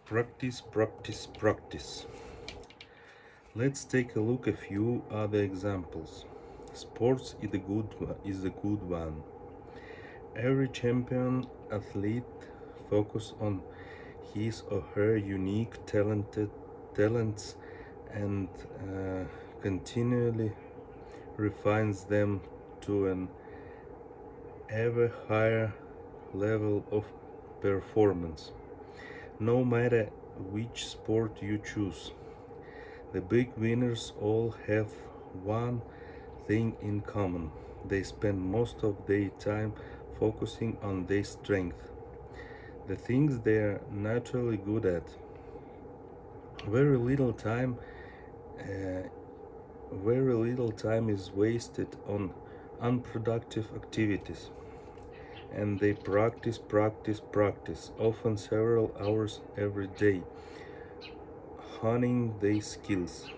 Practice, practice, practice. Let's take a look at a few other examples. Sports is a good one. Every champion athlete focus on his or her unique talents and continually refines them to an ever higher level of performance. No matter which sport you choose, the big winners all have one thing in common. They spend most of their time focusing on their strength, the things they are naturally good at. Very little time, uh, very little time is wasted on unproductive activities, and they practice, practice, practice, often several hours every day, honing their skills.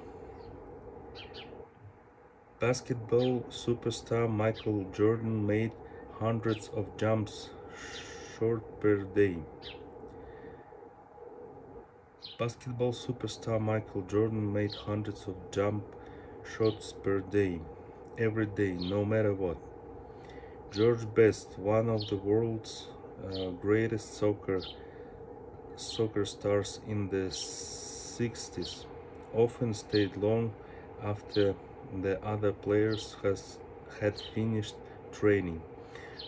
Basketball superstar Michael Jordan made hundreds of jumps shot per day. Basketball superstar Michael Jordan made hundreds of jump shots per day, every day, no matter what. George Best, one of the world's greatest soccer stars in the 60s, often stayed long after the other players had finished training.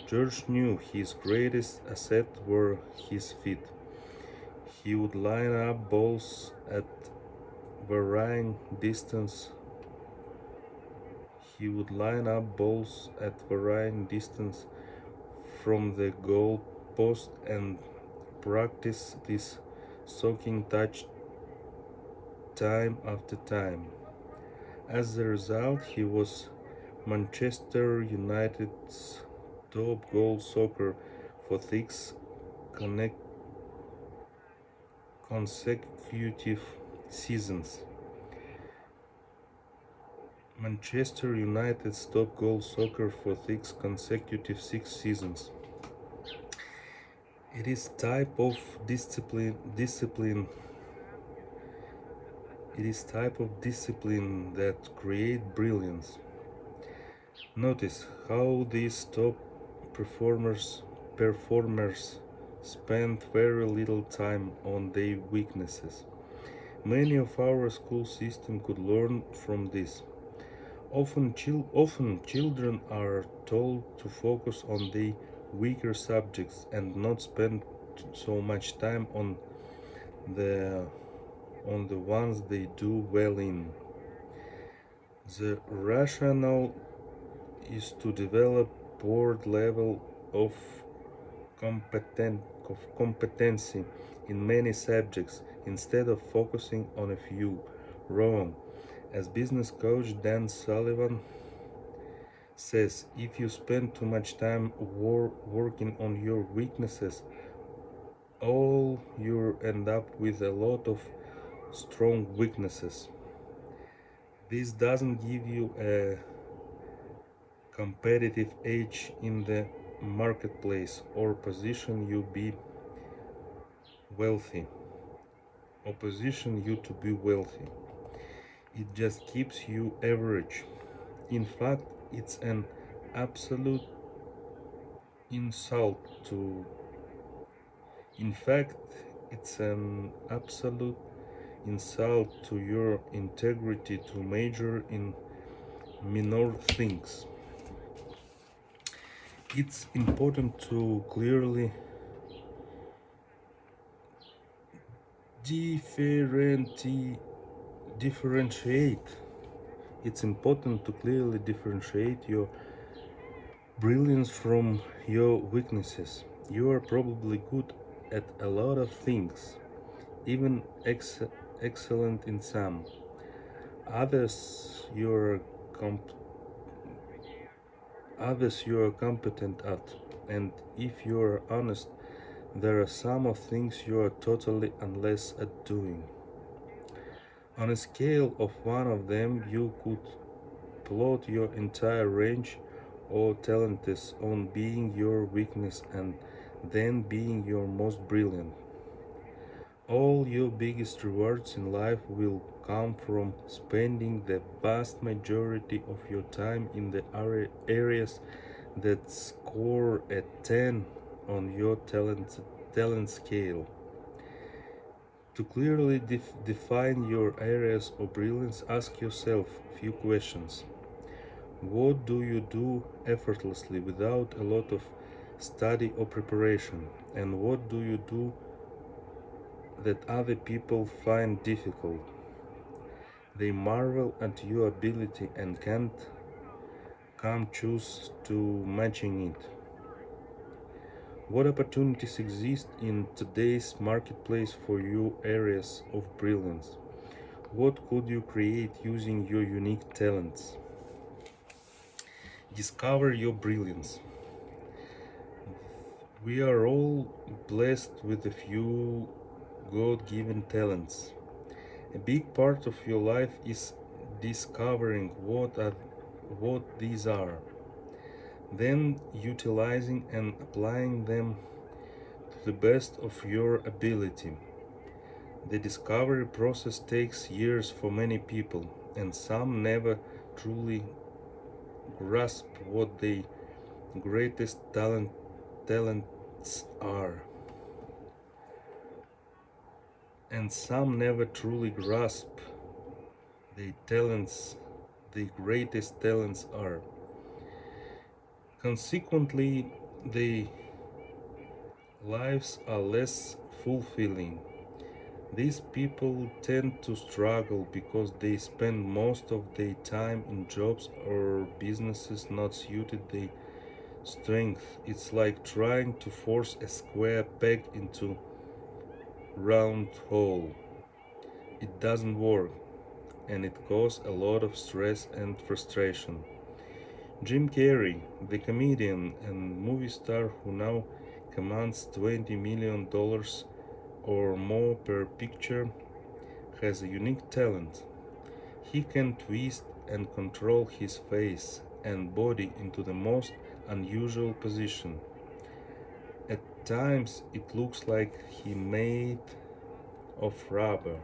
George knew his greatest asset were his feet. He would line up balls at varying distance. He would line up balls at varying distance from the goal post and practice this soaking touch time after time. As a result, he was Manchester United's top goal scorer for six connect consecutive seasons. Manchester United's top goal scorer for six seasons. It is type of discipline. It is type of discipline that create brilliance. Notice how these top performers spend very little time on their weaknesses. Many of our school system could learn from this. Often children are told to focus on the weaker subjects and not spend so much time the on the ones they do well in. The rationale is to develop broad level of competency in many subjects instead of focusing on a few. Wrong. As business coach Dan Sullivan says, if you spend too much time working on your weaknesses, all you end up with a lot of strong weaknesses. This doesn't give you a competitive edge in the marketplace or position you be wealthy or position you to be wealthy. It just keeps you average. In fact, it's an absolute insult to in fact it's an absolute insult to your integrity to major in minor things. It's important to clearly differentiate. It's important to clearly differentiate your brilliance from your weaknesses. You are probably good at a lot of things, even excellent in some. Others you're comp- others you are competent at, and if you are honest, there are some of things you are totally unless at doing. On a scale of one of them, you could plot your entire range or talents on being your weakness and then being your most brilliant. All your biggest rewards in life will come from spending the vast majority of your time in the areas that score a 10 on your talent scale. To clearly define your areas of brilliance, ask yourself a few questions. What do you do effortlessly without a lot of study or preparation? And what do you do that other people find difficult? They marvel at your ability and can't choose to matching it. What opportunities exist in today's marketplace for your areas of brilliance? What could you create using your unique talents? Discover your brilliance. We are all blessed with a few God given talents. A big part of your life is discovering what these are, then utilizing and applying them to the best of your ability. The discovery process takes years for many people, and some never truly grasp what their greatest talents are. And some never truly grasp their talents, their greatest talents are. Consequently, their lives are less fulfilling. These people tend to struggle because they spend most of their time in jobs or businesses not suited their strength. It's like trying to force a square peg into round hole. It doesn't work, and it causes a lot of stress and frustration. Jim Carrey, the comedian and movie star who now commands $20 million or more per picture, has a unique talent. He can twist and control his face and body into the most unusual position. At times it looks like he made of rubber.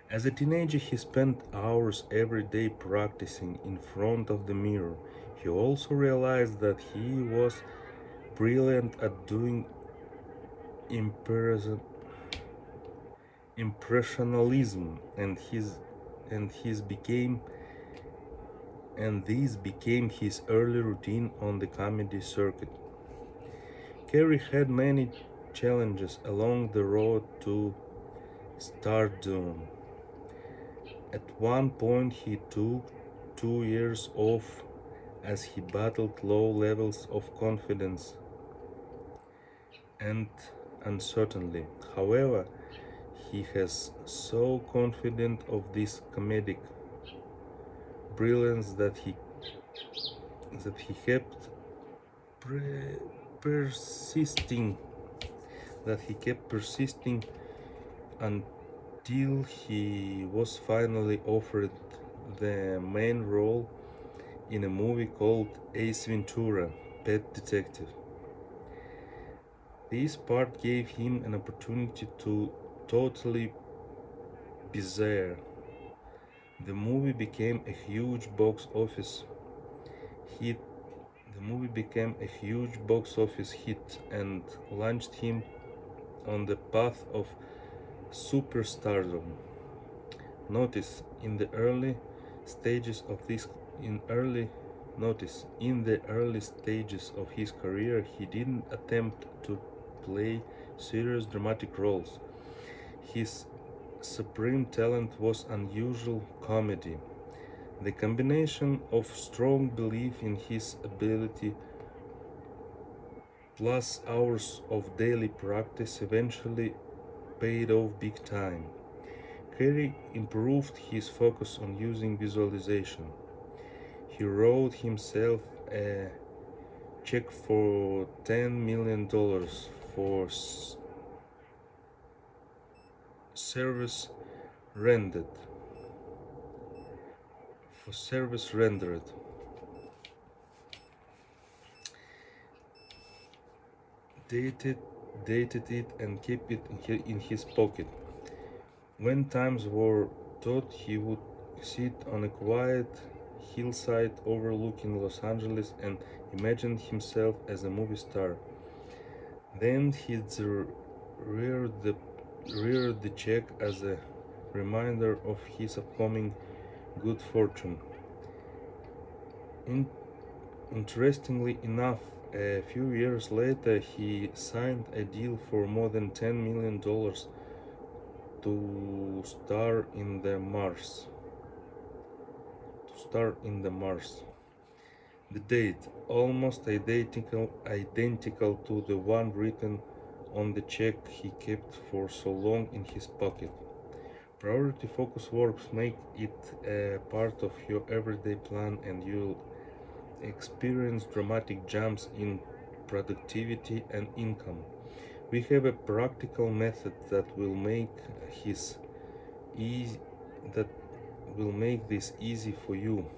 As a teenager, he spent hours every day practicing in front of the mirror. He also realized that he was brilliant at doing impressionism, and this became his early routine on the comedy circuit. Carey had many challenges along the road to stardom. At one point, he took 2 years off as he battled low levels of confidence and uncertainty. However, he has so confident of this comedic brilliance that he kept persisting until he was finally offered the main role in a movie called Ace Ventura: Pet Detective. This part gave him an opportunity to totally bizarre. The movie became a huge box office hit. The movie became a huge box office hit and launched him on the path of superstardom. Notice in the early stages of this in early Notice in the early stages of his career he didn't attempt to play serious dramatic roles. His supreme talent was unusual comedy. The combination of strong belief in his ability plus hours of daily practice eventually paid off big time. Carey improved his focus on using visualization. He wrote himself a check for $10 million for service rendered. For service rendered. dated, dated it and kept it in his pocket. When times were tough, he would sit on a quiet hillside overlooking Los Angeles and imagine himself as a movie star. Then he'd rear the, rear the check as a reminder of his upcoming good fortune. In, Interestingly enough, a few years later, he signed a deal for more than $10 million to star in the Mars. To star in the Mars. The date, almost identical to the one written on the check he kept for so long in his pocket. Priority focus works make it a part of your everyday plan and you'll experience dramatic jumps in productivity and income. We have a practical method that will make his easy that will make this easy for you.